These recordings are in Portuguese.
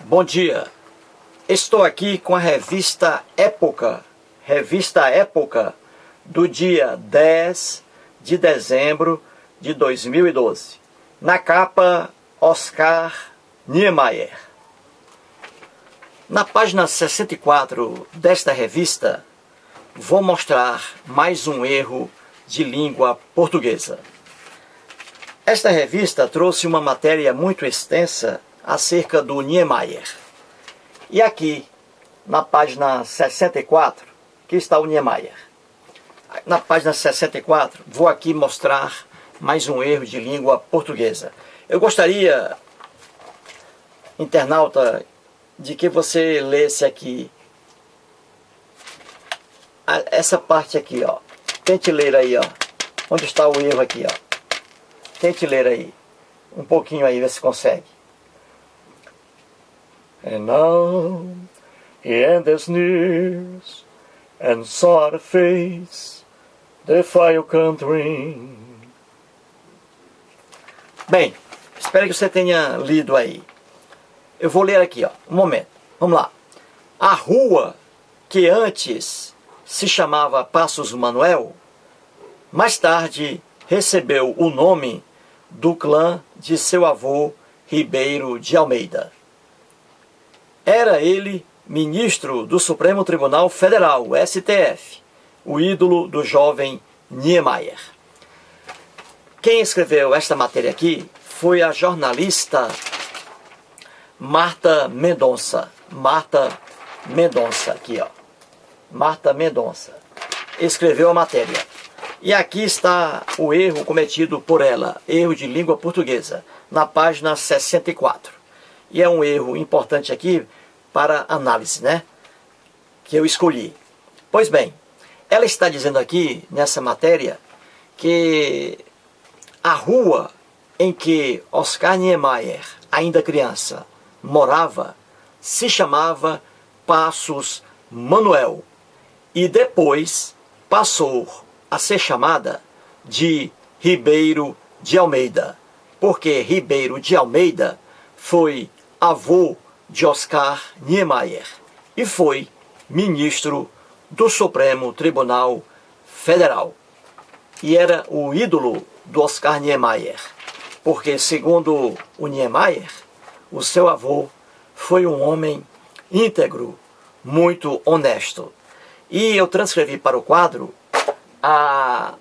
Bom dia, estou aqui com a revista Época do dia 10 de dezembro de 2012. Na capa, Oscar Niemeyer. Na página 64 desta revista, vou mostrar mais um erro de língua portuguesa. Esta revista trouxe uma matéria muito extensa acerca do Niemeyer. E aqui, na página 64, que está o Niemeyer. Na página 64, vou aqui mostrar mais um erro de língua portuguesa. Eu gostaria, internauta, de que você lesse aqui essa parte aqui, ó. Tente ler aí, ó. Onde está o erro aqui, ó. Tente ler aí. Um pouquinho aí, vê se consegue. And now he ended sneers and saw the face, the fire country. Bem, espero que você tenha lido aí. Eu vou ler aqui, ó. Um momento. Vamos lá. A rua que antes se chamava Passos Manuel, mais tarde recebeu o nome do clã de seu avô Ribeiro de Almeida. Era ele ministro do Supremo Tribunal Federal, STF, o ídolo do jovem Niemeyer. Quem escreveu esta matéria aqui foi a jornalista Marta Mendonça. Marta Mendonça, aqui, ó. Marta Mendonça escreveu a matéria. E aqui está o erro cometido por ela, erro de língua portuguesa, na página 64. E é um erro importante aqui para análise, né? Que eu escolhi. Pois bem, ela está dizendo aqui, nessa matéria, que a rua em que Oscar Niemeyer, ainda criança, morava, se chamava Passos Manuel. E depois passou a ser chamada de Ribeiro de Almeida, porque Ribeiro de Almeida foi avô de Oscar Niemeyer e foi ministro do Supremo Tribunal Federal. E era o ídolo do Oscar Niemeyer, porque, segundo o Niemeyer, o seu avô foi um homem íntegro, muito honesto. E eu transcrevi para o quadro a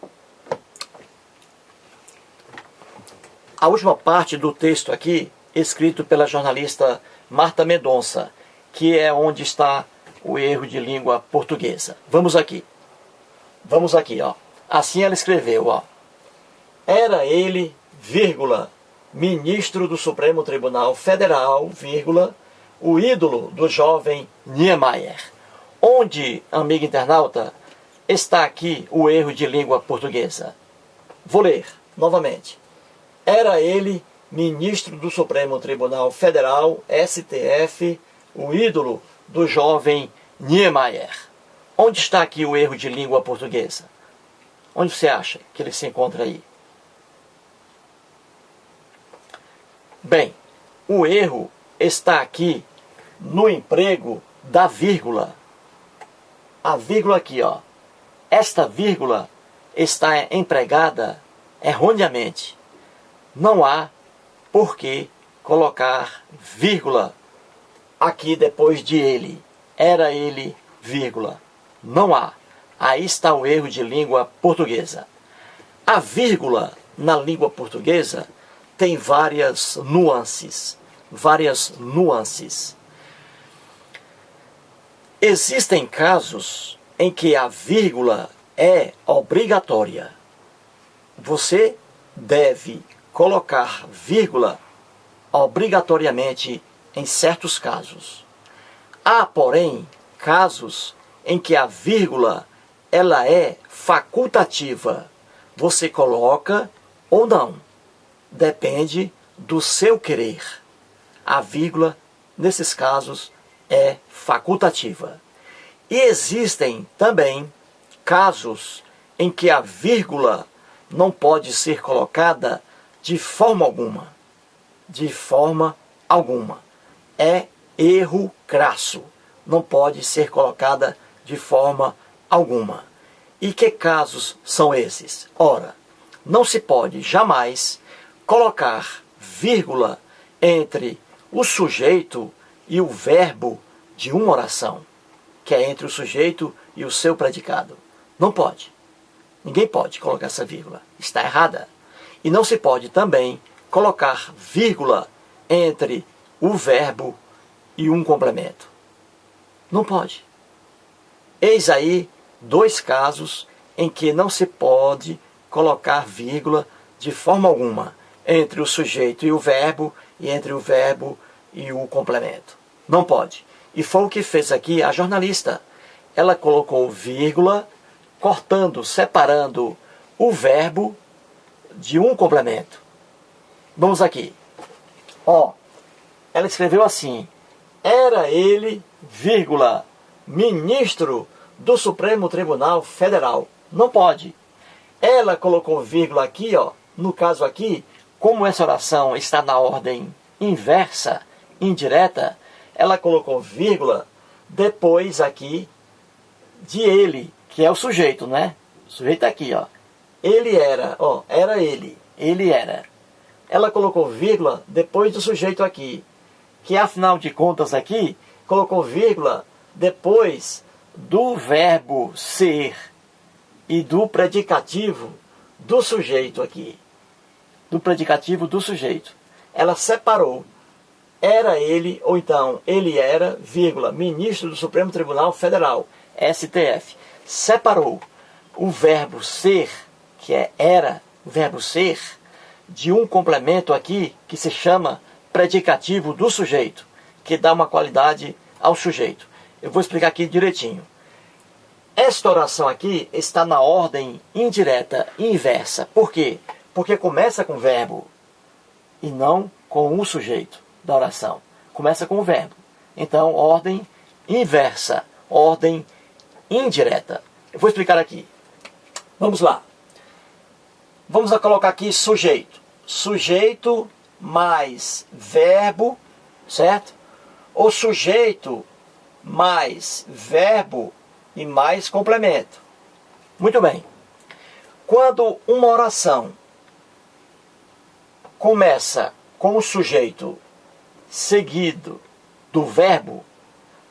última parte do texto aqui, escrito pela jornalista Marta Mendonça, que é onde está o erro de língua portuguesa. Vamos aqui, ó. Assim ela escreveu, ó. Era ele, vírgula, ministro do Supremo Tribunal Federal, vírgula, o ídolo do jovem Niemeyer. Onde, amigo internauta, está aqui o erro de língua portuguesa? Vou ler novamente. Era ele, ministro do Supremo Tribunal Federal, STF, o ídolo do jovem Niemeyer. Onde está aqui o erro de língua portuguesa? Onde você acha que ele se encontra aí? Bem, o erro está aqui no emprego da vírgula. A vírgula aqui, ó. Esta vírgula está empregada erroneamente. Não há por que colocar vírgula aqui depois de ele. Era ele, vírgula. Não há. Aí está o erro de língua portuguesa. A vírgula na língua portuguesa tem várias nuances. Existem casos em que a vírgula é obrigatória. Você deve colocar vírgula obrigatoriamente em certos casos. Há, porém, casos em que a vírgula ela é facultativa. Você coloca ou não. Depende do seu querer. A vírgula, nesses casos, é facultativa. E existem também casos em que a vírgula não pode ser colocada de forma alguma. É erro crasso. Não pode ser colocada de forma alguma. E que casos são esses? Ora, não se pode jamais colocar vírgula entre o sujeito e o verbo de uma oração, que é entre o sujeito e o seu predicado. Não pode. Ninguém pode colocar essa vírgula. Está errada. E não se pode também colocar vírgula entre o verbo e um complemento. Não pode. Eis aí 2 casos em que não se pode colocar vírgula de forma alguma entre o sujeito e o verbo e entre o verbo e o complemento. Não pode. E foi o que fez aqui a jornalista. Ela colocou vírgula, cortando, separando o verbo de um complemento. Vamos aqui. Ó, ela escreveu assim: era ele, vírgula, ministro do Supremo Tribunal Federal. Não pode. Ela colocou vírgula aqui, ó, no caso aqui, como essa oração está na ordem inversa, indireta, ela colocou vírgula depois aqui de ele, que é o sujeito, né? O sujeito aqui, ó. Ele era, ó, era ele era. Ela colocou vírgula depois do sujeito aqui, que afinal de contas aqui, colocou vírgula depois do verbo ser e do predicativo do sujeito aqui. Do predicativo do sujeito. Ela separou. Era ele, ou então, ele era, vírgula, ministro do Supremo Tribunal Federal, STF. Separou o verbo ser, que é era, o verbo ser, de um complemento aqui, que se chama predicativo do sujeito, que dá uma qualidade ao sujeito. Eu vou explicar aqui direitinho. Esta oração aqui está na ordem indireta, inversa. Por quê? Porque começa com o verbo e não com o sujeito da oração. Começa com o verbo. Então, ordem inversa, ordem indireta. Eu vou explicar aqui. Vamos lá. Vamos colocar aqui sujeito. Sujeito mais verbo, certo? Ou sujeito mais verbo e mais complemento. Muito bem. Quando uma oração começa com o sujeito seguido do verbo,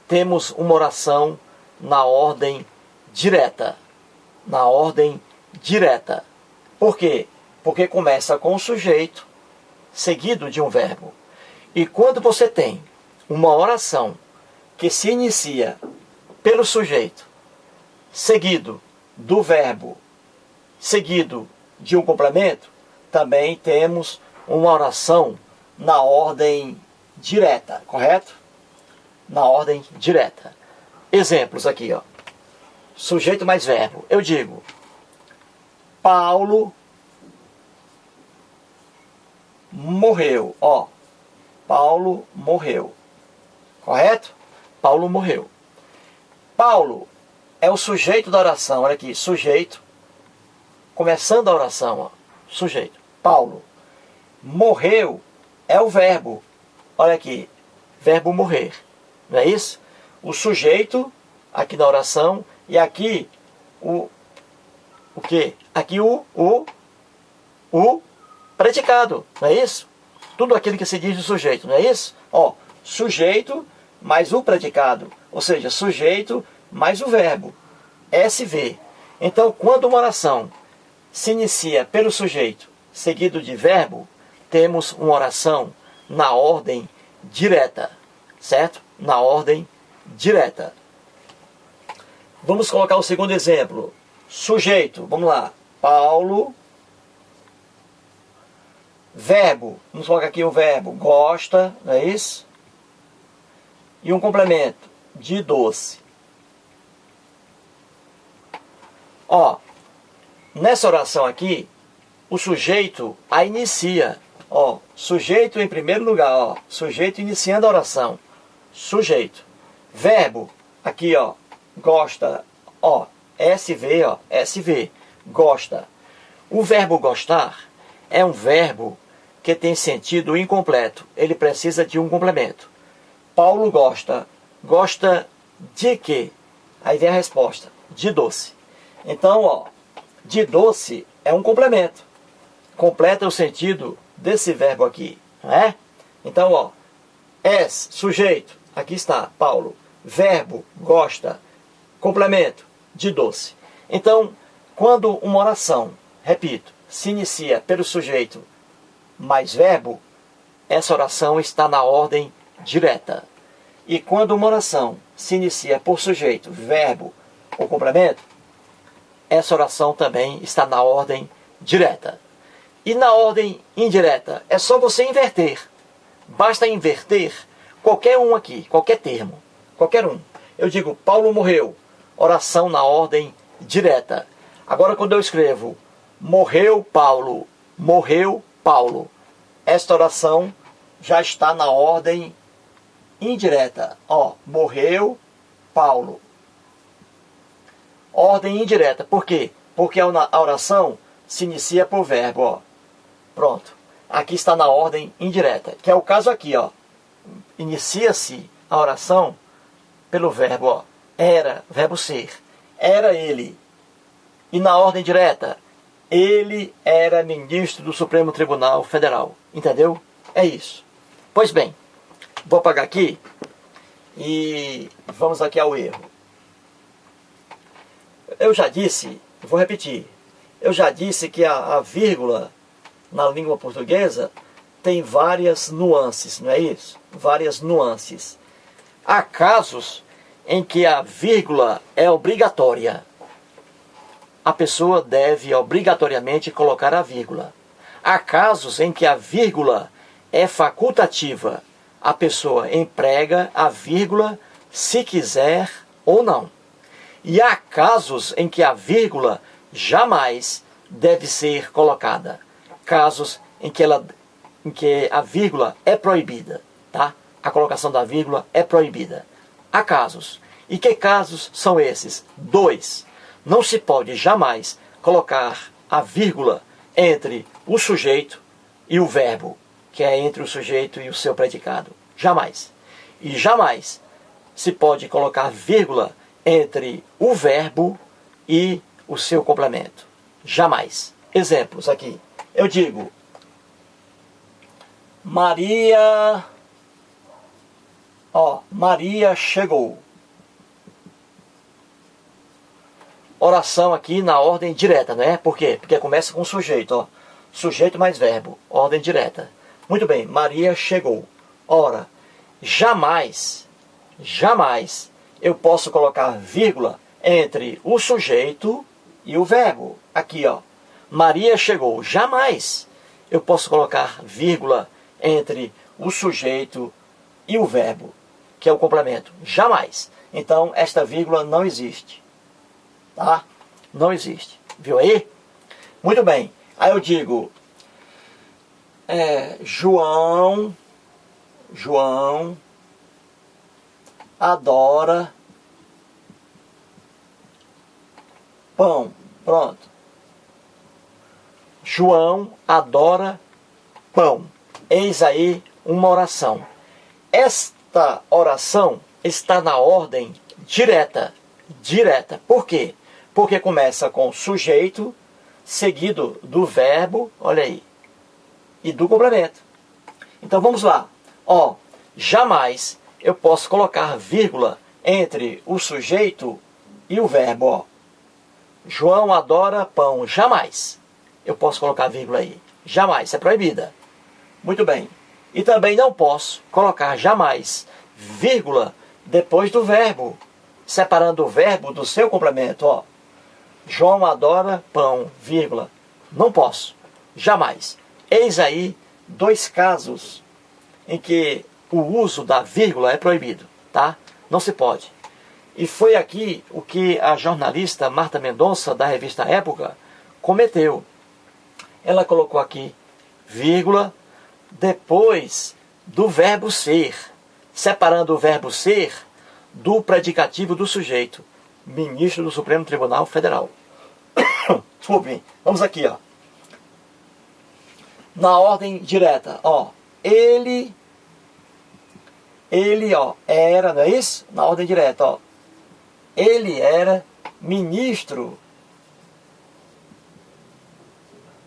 temos uma oração na ordem direta. Na ordem direta. Por quê? Porque começa com o sujeito seguido de um verbo. E quando você tem uma oração que se inicia pelo sujeito, seguido do verbo, seguido de um complemento, também temos uma oração na ordem direta, correto? Na ordem direta. Exemplos aqui, ó. Sujeito mais verbo. Eu digo: Paulo morreu. Ó, Paulo morreu. Correto? Paulo morreu. Paulo é o sujeito da oração. Olha aqui, sujeito. Começando a oração, ó. Sujeito. Paulo. Morreu é o verbo. Olha aqui, verbo morrer. Não é isso? O sujeito aqui na oração e aqui o quê? Aqui o predicado. Não é isso? Tudo aquilo que se diz do sujeito, não é isso? Ó, sujeito mais o predicado. Ou seja, sujeito mais o verbo. SV. Então, quando uma oração se inicia pelo sujeito seguido de verbo, temos uma oração na ordem direta, certo? Na ordem direta. Vamos colocar o segundo exemplo. Sujeito, vamos lá. Paulo. Verbo, vamos colocar aqui o verbo gosta, não é isso? E um complemento, de doce. Ó, nessa oração aqui, o sujeito a inicia. Ó, sujeito em primeiro lugar, ó. Sujeito iniciando a oração. Sujeito. Verbo, aqui, ó. Gosta, ó. SV, ó. SV. Gosta. O verbo gostar é um verbo que tem sentido incompleto. Ele precisa de um complemento. Paulo gosta. Gosta de quê? Aí vem a resposta. De doce. Então, ó, de doce é um complemento. Completa o sentido desse verbo aqui, não é? Então, ó, és, sujeito, aqui está, Paulo. Verbo, gosta. Complemento, de doce. Então, quando uma oração, repito, se inicia pelo sujeito mais verbo, essa oração está na ordem direta. E quando uma oração se inicia por sujeito, verbo ou complemento, essa oração também está na ordem direta. E na ordem indireta, é só você inverter. Basta inverter qualquer um aqui, qualquer termo, qualquer um. Eu digo, Paulo morreu, oração na ordem direta. Agora quando eu escrevo, morreu Paulo, esta oração já está na ordem indireta. Ó, morreu Paulo. Ordem indireta. Por quê? Porque a oração se inicia por verbo, ó. Pronto. Aqui está na ordem indireta, que é o caso aqui, ó. Inicia-se a oração pelo verbo, ó. Era, verbo ser. Era ele. E na ordem direta, ele era ministro do Supremo Tribunal Federal. Entendeu? É isso. Pois bem, vou apagar aqui e vamos aqui ao erro. Eu já disse, vou repetir, eu já disse que a vírgula na língua portuguesa tem várias nuances, não é isso? Várias nuances. Há casos em que a vírgula é obrigatória. A pessoa deve obrigatoriamente colocar a vírgula. Há casos em que a vírgula é facultativa. A pessoa emprega a vírgula se quiser ou não. E há casos em que a vírgula jamais deve ser colocada. Casos em que a vírgula é proibida, tá? A colocação da vírgula é proibida. Há casos. E que casos são esses? 2. Não se pode jamais colocar a vírgula entre o sujeito e o verbo, que é entre o sujeito e o seu predicado. Jamais. E jamais se pode colocar vírgula entre o verbo e o seu complemento. Jamais. Exemplos aqui. Eu digo, Maria chegou. Oração aqui na ordem direta, não é? Por quê? Porque começa com sujeito, ó. Sujeito mais verbo, ordem direta. Muito bem, Maria chegou. Ora, jamais eu posso colocar vírgula entre o sujeito e o verbo. Aqui, ó. Maria chegou. Jamais eu posso colocar vírgula entre o sujeito e o verbo, que é o complemento. Jamais. Então, esta vírgula não existe. Tá? Não existe. Viu aí? Muito bem. Aí eu digo, João adora pão. Pronto. João adora pão. Eis aí uma oração. Esta oração está na ordem direta. Direta. Por quê? Porque começa com sujeito, seguido do verbo, olha aí, e do complemento. Então vamos lá. Ó, jamais eu posso colocar vírgula entre o sujeito e o verbo, ó. João adora pão. Jamais eu posso colocar vírgula aí. Jamais, é proibida. Muito bem. E também não posso colocar jamais vírgula depois do verbo, separando o verbo do seu complemento, ó. João adora pão, vírgula. Não posso. Jamais. Eis aí 2 casos em que o uso da vírgula é proibido, tá? Não se pode. E foi aqui o que a jornalista Marta Mendonça, da revista Época, cometeu. Ela colocou aqui, vírgula, depois do verbo ser, separando o verbo ser do predicativo do sujeito, ministro do Supremo Tribunal Federal. Desculpe, vamos aqui, ó. Na ordem direta, ó. Ele Ele, ó, era, não é isso? Na ordem direta, ó. Ele era ministro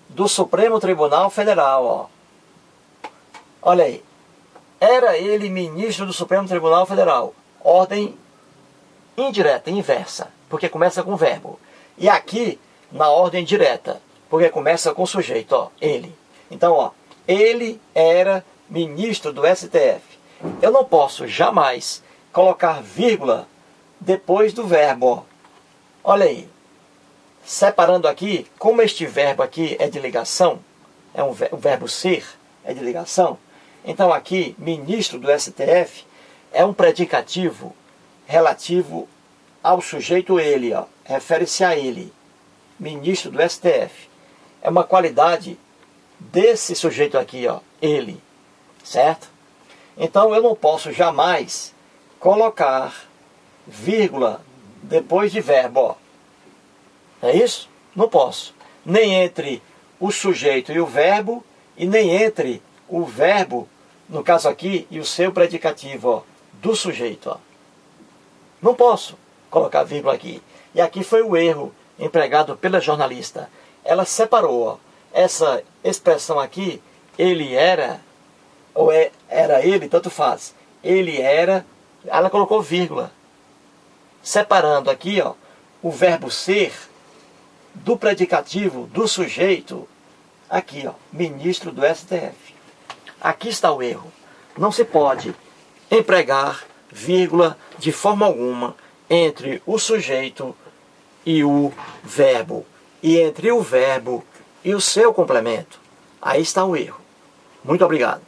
do Supremo Tribunal Federal, ó. Olha aí. Era ele ministro do Supremo Tribunal Federal. Ordem indireta, inversa, porque começa com verbo. E aqui, na ordem direta, porque começa com sujeito, ó, ele. Então, ó, ele era ministro do STF. Eu não posso jamais colocar vírgula depois do verbo, ó. Olha aí. Separando aqui, como este verbo aqui é de ligação, é o verbo ser, é de ligação, então aqui, ministro do STF, é um predicativo relativo ao sujeito ele, ó, refere-se a ele, ministro do STF. É uma qualidade desse sujeito aqui, ó, ele, certo? Então eu não posso jamais colocar vírgula depois de verbo, ó. É isso? Não posso. Nem entre o sujeito e o verbo, e nem entre o verbo, no caso aqui, e o seu predicativo, ó, do sujeito, ó. Não posso colocar vírgula aqui. E aqui foi o erro empregado pela jornalista. Ela separou, ó, essa expressão aqui, ele era, ou era ele, tanto faz. Ele era, ela colocou vírgula. Separando aqui, ó, o verbo ser do predicativo do sujeito, aqui, ó, ministro do STF. Aqui está o erro. Não se pode empregar vírgula de forma alguma entre o sujeito e o verbo, e entre o verbo e o seu complemento. Aí está o erro. Muito obrigado.